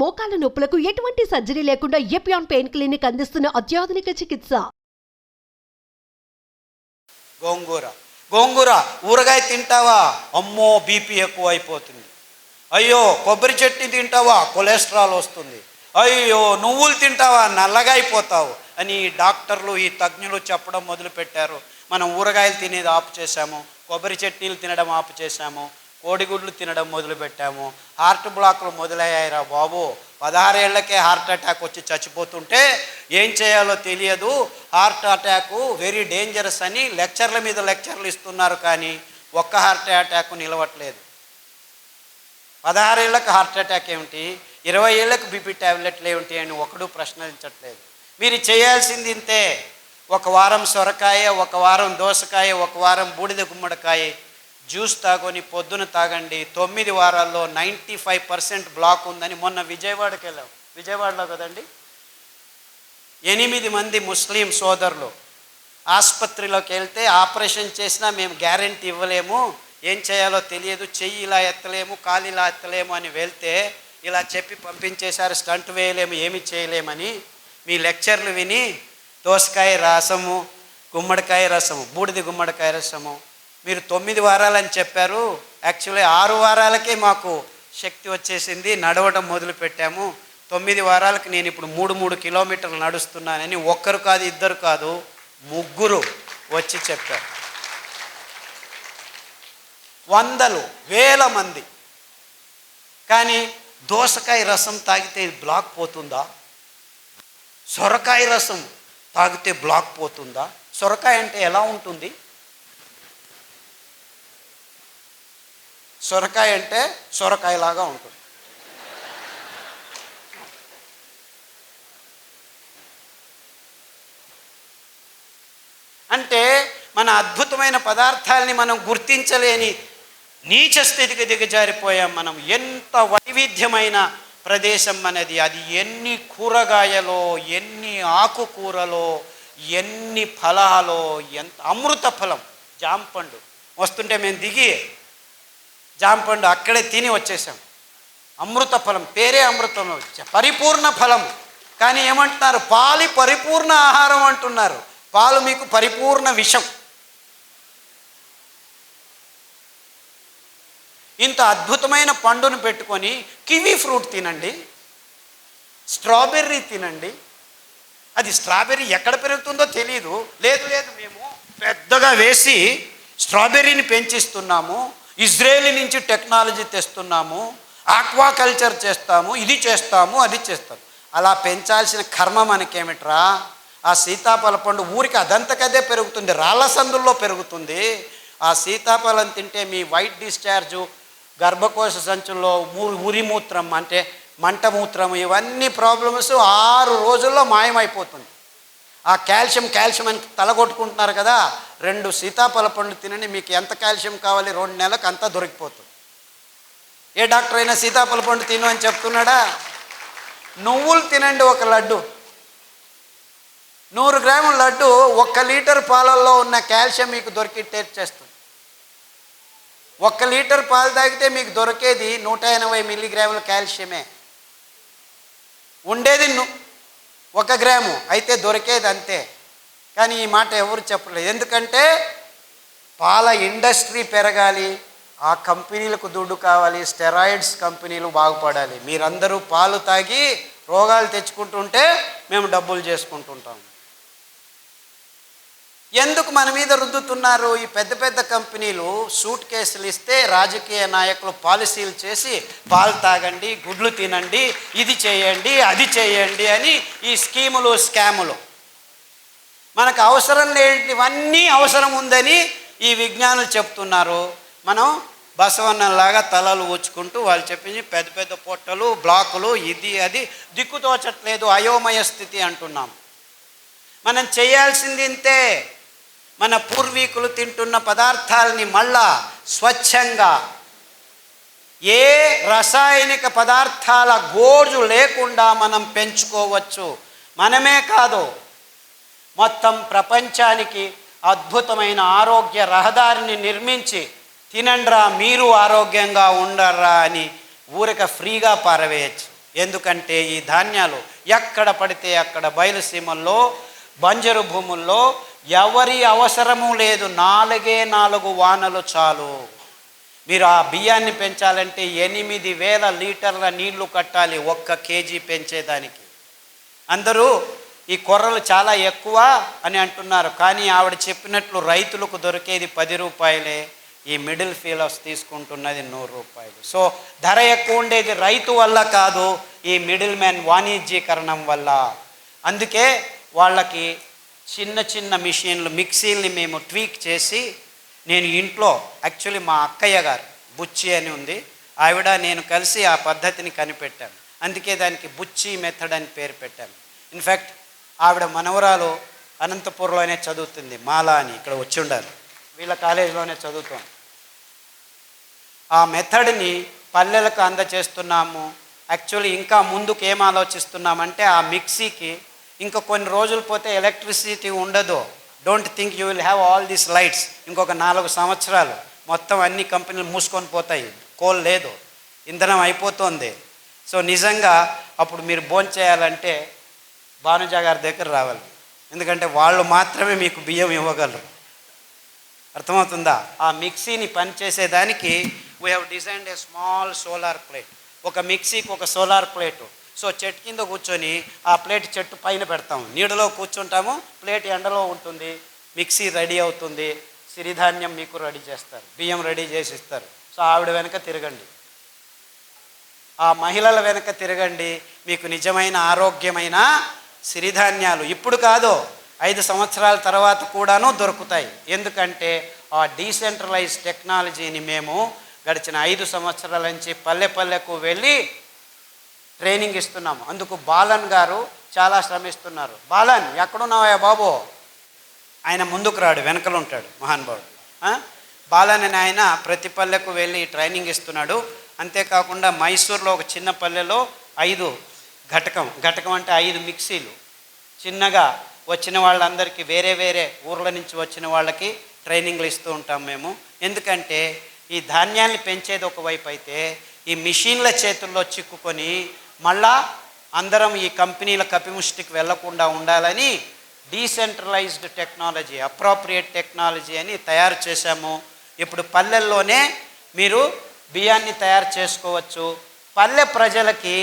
మోకాల నొప్పులకు ఎటువంటి సర్జరీ లేకుండా ఎపియాన్ పెయిన్ క్లినిక్ అందిస్తున్న అత్యాధునిక చికిత్స. గోంగూర ఊరగాయ తింటావా? అమ్మో బీపీ ఎక్కువ అయిపోతుంది. అయ్యో కొబ్బరి చట్నీ తింటావా? కొలెస్ట్రాల్ వస్తుంది. అయ్యో నువ్వులు తింటావా? నల్లగా అయిపోతావు అని డాక్టర్లు ఈ తజ్ఞులు చెప్పడం మొదలుపెట్టారు. మనం ఊరగాయలు తినేది ఆపు చేశాము, కొబ్బరి చట్నీలు తినడం ఆపు చేశాము, కోడిగుడ్లు తినడం మొదలుపెట్టాము. హార్ట్ బ్లాక్లు మొదలయ్యాయిరా బాబు. 16 ఏళ్లకే హార్ట్ అటాక్ వచ్చి చచ్చిపోతుంటే ఏం చేయాలో తెలియదు. హార్ట్ అటాకు వెరీ డేంజరస్ అని లెక్చర్ల మీద లెక్చర్లు ఇస్తున్నారు, కానీ ఒక్క హార్ట్ అటాక్ నిలవట్లేదు. 16 ఏళ్ళకి హార్ట్ అటాక్ ఏమిటి, 20 ఏళ్ళకు బీపీ ట్యాబ్లెట్లు ఏమిటి అని ఒకడు ప్రశ్నించట్లేదు. మీరు చేయాల్సింది ఇంతే. ఒక వారం సొరకాయ, ఒక వారం దోసకాయ, ఒక వారం బూడిద గుమ్మడికాయ జ్యూస్ తాగొని పొద్దున తాగండి. 9 వారాల్లో 95% బ్లాక్ ఉందని మొన్న విజయవాడకి వెళ్ళాం. విజయవాడలో కదండి, 8 మంది ముస్లిం సోదరులు ఆసుపత్రిలోకి వెళ్తే ఆపరేషన్ చేసినా మేము గ్యారెంటీ ఇవ్వలేము, ఏం చేయాలో తెలియదు, చెయ్యి ఇలా ఎత్తలేము, కాలు ఇలా ఎత్తలేము అని వెళ్తే ఇలా చెప్పి పంపించేశారు. స్టంట్ వేయలేము, ఏమి చేయలేమని. మీ లెక్చర్లు విని దోసకాయ రసము, గుమ్మడికాయ రసము, బూడిద గుమ్మడికాయ రసము మీరు 9 వారాలని చెప్పారు. యాక్చువల్లీ 6 వారాలకే మాకు శక్తి వచ్చేసింది, నడవడం మొదలు పెట్టాము. 9 వారాలకు నేను ఇప్పుడు 3 కిలోమీటర్లు నడుస్తున్నానని ఒక్కరు కాదు, ఇద్దరు కాదు, 3 వచ్చి చెప్పారు. వందలు వేల మంది. కానీ దోసకాయ రసం తాగితే బ్లాక్ పోతుందా? సొరకాయ రసం తాగితే బ్లాక్ పోతుందా? సొరకాయ అంటే ఎలా ఉంటుంది? సొరకాయ అంటే సొరకాయలాగా ఉంటుంది. అంటే మన అద్భుతమైన పదార్థాలని మనం గుర్తించలేని నీచ స్థితికి దిగజారిపోయాం మనం. ఎంత వైవిధ్యమైన ప్రదేశం మనది. అది ఎన్ని కూరగాయలో, ఎన్ని ఆకుకూరలో, ఎన్ని ఫలాలో, ఎంత అమృత ఫలం. జాంపండు వస్తుంటే మేము దిగి జాంపండు అక్కడే తిని వచ్చేసాం. అమృత ఫలం, పేరే అమృతం, పరిపూర్ణ ఫలం. కానీ ఏమంటున్నారు? పాలు పరిపూర్ణ ఆహారం అంటున్నారు. పాలు మీకు పరిపూర్ణ విషం. ఇంత అద్భుతమైన పండును పెట్టుకొని కివీ ఫ్రూట్ తినండి, స్ట్రాబెర్రీ తినండి. అది స్ట్రాబెర్రీ ఎక్కడ పెరుగుతుందో తెలియదు. లేదు మేము పెద్దగా వేసి స్ట్రాబెర్రీని పెంచిస్తున్నాము, ఇజ్రాయేల్ నుంచి టెక్నాలజీ తెస్తున్నాము, ఆక్వాకల్చర్ చేస్తాము, ఇది చేస్తాము, అది చేస్తాము. అలా పెంచాల్సిన కర్మ మనకేమిట్రా? ఆ సీతాఫల పండు ఊరికి అదంతకదే పెరుగుతుంది, రాళ్ళ సందుల్లో పెరుగుతుంది. ఆ సీతాఫలం తింటే మీ వైట్ డిశ్చార్జు, గర్భకోశ సంచుల్లో ఉరిమూత్రం అంటే మంటమూత్రం, ఇవన్నీ ప్రాబ్లమ్స్ 6 రోజుల్లో మాయమైపోతుంది. ఆ కాల్షియం అని తలగొట్టుకుంటున్నారు కదా, 2 సీతాఫల పండు తినండి, మీకు ఎంత కాల్షియం కావాలి 2 నెలలకు అంతా దొరికిపోతుంది. ఏ డాక్టర్ అయినా సీతాఫల పండు తిను అని చెప్తున్నాడా? నువ్వులు తినండి, ఒక లడ్డు, 100 గ్రాముల లడ్డు 1 లీటర్ పాలల్లో ఉన్న కాల్షియం మీకు దొరికి టేస్ట్ చేస్తుంది. 1 లీటర్ పాలు తాగితే మీకు దొరికేది 180 మిల్లీగ్రాముల కాల్షియమే. ఉండేది 1 గ్రాము, అయితే దొరికేది అంతే. కానీ ఈ మాట ఎవరు చెప్పలేదు. ఎందుకంటే పాల ఇండస్ట్రీ పెరగాలి, ఆ కంపెనీలకు దుడ్డు కావాలి, స్టెరాయిడ్స్ కంపెనీలు బాగుపడాలి. మీరందరూ పాలు తాగి రోగాలు తెచ్చుకుంటుంటే మేము డబ్బులు చేసుకుంటుంటాం. ఎందుకు మన మీద రుద్దుతున్నారు? ఈ పెద్ద పెద్ద కంపెనీలు సూట్ కేసులు ఇస్తే రాజకీయ నాయకులు పాలసీలు చేసి పాలు తాగండి, గుడ్లు తినండి, ఇది చేయండి, అది చేయండి అని ఈ స్కీములు, స్కాములు. మనకు అవసరం లేనివన్నీ అవసరం ఉందని ఈ విజ్ఞానులు చెప్తున్నారు. మనం బసవన్నలాగా తలలు ఊచుకుంటూ వాళ్ళు చెప్పింది పెద్ద పెద్ద పొట్టలు, బ్లాకులు, ఇది అది దిక్కుతోచట్లేదు, అయోమయ స్థితి అంటున్నాం. మనం చేయాల్సింది ఇంతే. మన పూర్వీకులు తింటున్న పదార్థాలని మళ్ళా స్వచ్ఛంగా, ఏ రసాయనిక పదార్థాల గోజు లేకుండా మనం పెంచుకోవచ్చు. మనమే కాదు, మొత్తం ప్రపంచానికి అద్భుతమైన ఆరోగ్య రహదారిని నిర్మించి తినండ్రా మీరు ఆరోగ్యంగా ఉండర్రా అని ఊరిక ఫ్రీగా పారవేయచ్చు. ఎందుకంటే ఈ ధాన్యాలు ఎక్కడ పడితే అక్కడ బయలుసీమల్లో బంజరు భూముల్లో ఎవరి అవసరము లేదు, 4 వానలు చాలు. మీరు ఆ బియ్యాన్ని పెంచాలంటే 8,000 లీటర్ల నీళ్లు కట్టాలి 1 కేజీ పెంచేదానికి. అందరూ ఈ కొర్రలు చాలా ఎక్కువ అని అంటున్నారు, కానీ ఆవిడ చెప్పినట్లు రైతులకు దొరికేది 10 రూపాయలే, ఈ మిడిల్ ఫీలర్స్ తీసుకుంటున్నది 100 రూపాయలు. సో ధర ఎక్కువ ఉండేది రైతు వల్ల కాదు, ఈ మిడిల్ మ్యాన్ వాణిజ్యీకరణం వల్ల. అందుకే వాళ్ళకి చిన్న చిన్న మిషన్లు, మిక్సీల్ని మేము ట్వీక్ చేసి, నేను ఇంట్లో యాక్చువల్లీ మా అక్కయ్య గారు బుచ్చి అని ఉంది, ఆవిడ నేను కలిసి ఆ పద్ధతిని కనిపెట్టాను. అందుకే దానికి బుచ్చి మెథడ్ అని పేరు పెట్టాను. ఇన్ఫ్యాక్ట్ ఆవిడ మనవరాలు అనంతపూర్లోనే చదువుతుంది, మాలా అని, ఇక్కడ వచ్చి ఉండాలి, వీళ్ళ కాలేజీలోనే చదువుతాం. ఆ మెథడ్ని పల్లెలకు అందచేస్తున్నాము. యాక్చువల్లీ ఇంకా ముందుకు ఏం ఆలోచిస్తున్నామంటే, ఆ మిక్సీకి ఇంకా కొన్ని రోజులు పోతే ఎలక్ట్రిసిటీ ఉండదు. Don't think you will have all these lights. ఇంకొక 4 సంవత్సరాలు మొత్తం అన్ని కంపెనీలు మూసుకొని పోతాయి, కోల్ లేదు, ఇంధనం అయిపోతుంది. సో నిజంగా అప్పుడు మీరు భోంచేయాలంటే భానుజా గారి దగ్గర రావాలి, ఎందుకంటే వాళ్ళు మాత్రమే మీకు బియ్యం ఇవ్వగలరు. అర్థమవుతుందా? ఆ మిక్సీని పనిచేసేదానికి we have designed a small solar plate. ఒక మిక్సీకి ఒక సోలార్ ప్లేటు. సో చెట్టు కింద కూర్చొని ఆ ప్లేట్ చెట్టు పైన పెడతాము, నీడలో కూర్చుంటాము, ప్లేట్ ఎండలో ఉంటుంది, మిక్సీ రెడీ అవుతుంది, సిరిధాన్యం మీకు రెడీ చేస్తారు, బియ్యం రెడీ చేసి ఇస్తారు. సో ఆవిడ వెనక తిరగండి, ఆ మహిళల వెనక తిరగండి, మీకు నిజమైన ఆరోగ్యమైన సిరిధాన్యాలు ఇప్పుడు కాదు 5 సంవత్సరాల తర్వాత కూడాను దొరుకుతాయి. ఎందుకంటే ఆ డీసెంట్రలైజ్ టెక్నాలజీని మేము గడిచిన 5 సంవత్సరాల నుంచి పల్లె పల్లెకు వెళ్ళి ట్రైనింగ్ ఇస్తున్నాము. అందుకు బాలన్ గారు చాలా శ్రమిస్తున్నారు. బాలన్ ఎక్కడున్నావా బాబు? ఆయన ముందుకు రాడు, వెనకలు ఉంటాడు మహానుభావుడు. బాలన్ అని ఆయన ప్రతి పల్లెకు వెళ్ళి ట్రైనింగ్ ఇస్తున్నాడు. అంతేకాకుండా మైసూర్లో ఒక చిన్న పల్లెలో 5 ఘటకం అంటే 5 మిక్సీలు చిన్నగా వచ్చిన వాళ్ళందరికీ, వేరే వేరే ఊర్ల నుంచి వచ్చిన వాళ్ళకి ట్రైనింగ్లు ఇస్తూ ఉంటాం మేము. ఎందుకంటే ఈ ధాన్యాన్ని పెంచేది ఒకవైపు అయితే, ఈ మిషన్ల చేతుల్లో చిక్కుకొని మళ్ళా అందరం ఈ కంపెనీల కపిముష్టికి వెళ్లకుండా ఉండాలని డీసెంట్రలైజ్డ్ టెక్నాలజీ, అప్రోప్రియేట్ టెక్నాలజీ అని తయారు చేశాము. ఇప్పుడు పల్లెల్లోనే మీరు బియ్యాన్ని తయారు చేసుకోవచ్చు. పల్లె ప్రజలకి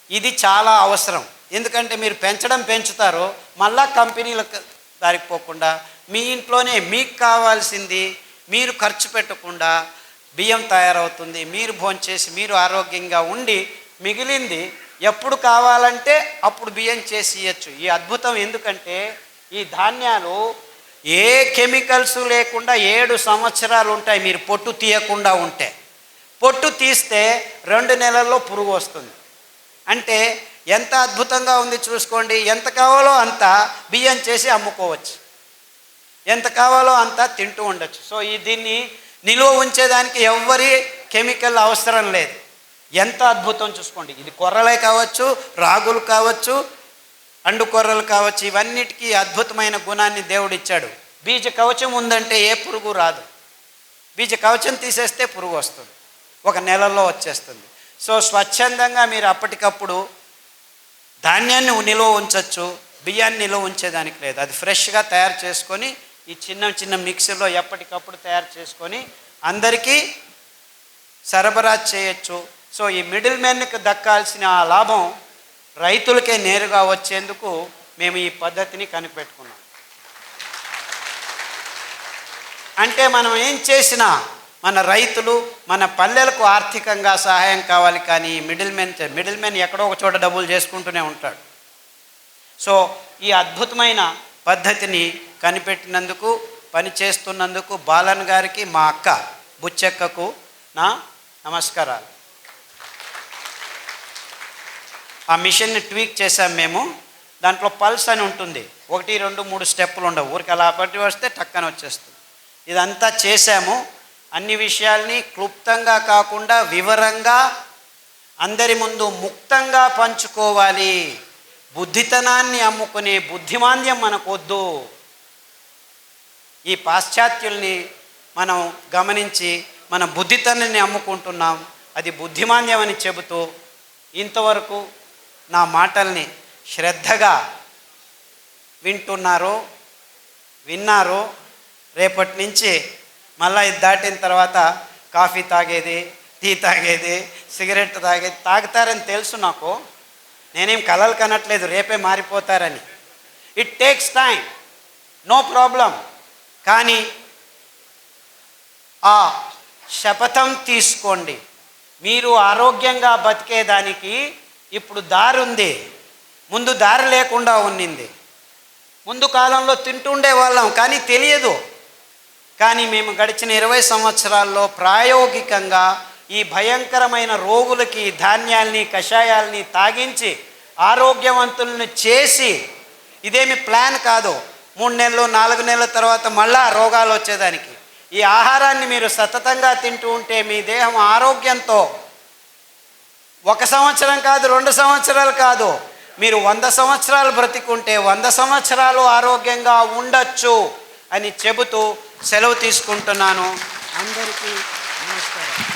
ఇది చాలా అవసరం. ఎందుకంటే మీరు పెంచుతారు, మళ్ళా కంపెనీలకు దారిపోకుండా మీ ఇంట్లోనే మీకు కావాల్సింది మీరు ఖర్చు పెట్టకుండా బియ్యం తయారవుతుంది, మీరు భోంచేసి మీరు ఆరోగ్యంగా ఉండి మిగిలింది ఎప్పుడు కావాలంటే అప్పుడు బియ్యం చేసి ఇవ్వచ్చు. ఈ అద్భుతం ఎందుకంటే ఈ ధాన్యాలు ఏ కెమికల్స్ లేకుండా 7 సంవత్సరాలు ఉంటాయి. మీరు పొట్టు తీయకుండా ఉంటే, పొట్టు తీస్తే 2 నెలల్లో పురుగు వస్తుంది. అంటే ఎంత అద్భుతంగా ఉంది చూసుకోండి. ఎంత కావాలో అంత బియ్యం చేసి అమ్ముకోవచ్చు, ఎంత కావాలో అంత తింటూ ఉండొచ్చు. సో దీన్ని నిలువ ఉంచేదానికి ఎవ్వరి కెమికల్ అవసరం లేదు. ఎంత అద్భుతం చూసుకోండి. ఇది కొర్రలే కావచ్చు, రాగులు కావచ్చు, అండు కొర్రలు కావచ్చు, ఇవన్నిటికీ అద్భుతమైన గుణాన్ని దేవుడు ఇచ్చాడు. బీజ కవచం ఉందంటే ఏ పురుగు రాదు. బీజ కవచం తీసేస్తే పురుగు వస్తుంది, 1 నెలలో వచ్చేస్తుంది. సో స్వచ్ఛందంగా మీరు అప్పటికప్పుడు ధాన్యాన్ని నిలువ ఉంచవచ్చు, బియ్యాన్ని నిలువ ఉంచేదానికి లేదు. అది ఫ్రెష్గా తయారు చేసుకొని ఈ చిన్న మిక్సీలో ఎప్పటికప్పుడు తయారు చేసుకొని అందరికీ సరఫరా చేయొచ్చు. సో ఈ మిడిల్ మ్యాన్కి దక్కాల్సిన ఆ లాభం రైతులకే నేరుగా వచ్చేందుకు మేము ఈ పద్ధతిని కనిపెట్టుకున్నాం. అంటే మనం ఏం చేసినా మన రైతులు, మన పల్లెలకు ఆర్థికంగా సహాయం కావాలి, కానీ మిడిల్ మ్యాన్ ఎక్కడో ఒక చోట డబ్బులు చేసుకుంటూనే ఉంటాడు. సో ఈ అద్భుతమైన పద్ధతిని కనిపెట్టినందుకు, పనిచేస్తున్నందుకు బాలన్ గారికి, మా అక్క బుచ్చెక్కకు నా నమస్కారాలు. ఆ మిషన్ని ట్వీక్ చేసాం మేము. దాంట్లో పల్స్ అని ఉంటుంది, 1, 2, 3 స్టెప్పులు ఉండవు, ఊరికి అలా పట్టి వస్తే టక్కన వచ్చేస్తుంది. ఇదంతా చేశాము. అన్ని విషయాల్ని క్లుప్తంగా కాకుండా వివరంగా అందరి ముందు ముక్తంగా పంచుకోవాలి. బుద్ధితనాన్ని అమ్ముకునే బుద్ధిమాంద్యం మనకొద్దు. ఈ పాశ్చాత్యుల్ని మనం గమనించి మన బుద్ధితనాన్ని అమ్ముకుంటున్నాం, అది బుద్ధిమాంద్యం అని చెబుతూ ఇంతవరకు నా మాటల్ని శ్రద్ధగా విన్నారు. రేపటి నుంచి మళ్ళీ ఇది దాటిన తర్వాత కాఫీ తాగేది, టీ తాగేది, సిగరెట్ తాగేది తాగుతారని తెలుసు నాకు. నేనేం కలలు కనట్లేదు రేపే మారిపోతారని. It takes time, no problem. కానీ ఆ శపథం తీసుకోండి. మీరు ఆరోగ్యంగా బతికేదానికి ఇప్పుడు దారి ఉంది, ముందు దారి లేకుండా ఉన్నింది. ముందు కాలంలో తింటుండే వాళ్ళం కానీ తెలియదు. కానీ మేము గడిచిన 20 సంవత్సరాల్లో ప్రాయోగికంగా ఈ భయంకరమైన రోగులకి ధాన్యాల్ని కషాయాల్ని తాగించి ఆరోగ్యవంతులను చేసి, ఇదేమి ప్లాన్ కాదు 3 నెలలు 4 నెలల తర్వాత మళ్ళా రోగాలు వచ్చేదానికి. ఈ ఆహారాన్ని మీరు సతతంగా తింటూ ఉంటే మీ దేహం ఆరోగ్యంతో 1 సంవత్సరం కాదు, 2 సంవత్సరాలు కాదు, మీరు 100 సంవత్సరాలు బ్రతికుంటే 100 సంవత్సరాలు ఆరోగ్యంగా ఉండొచ్చు అని చెబుతూ సెలవు తీసుకుంటున్నాను. అందరికీ నమస్కారం.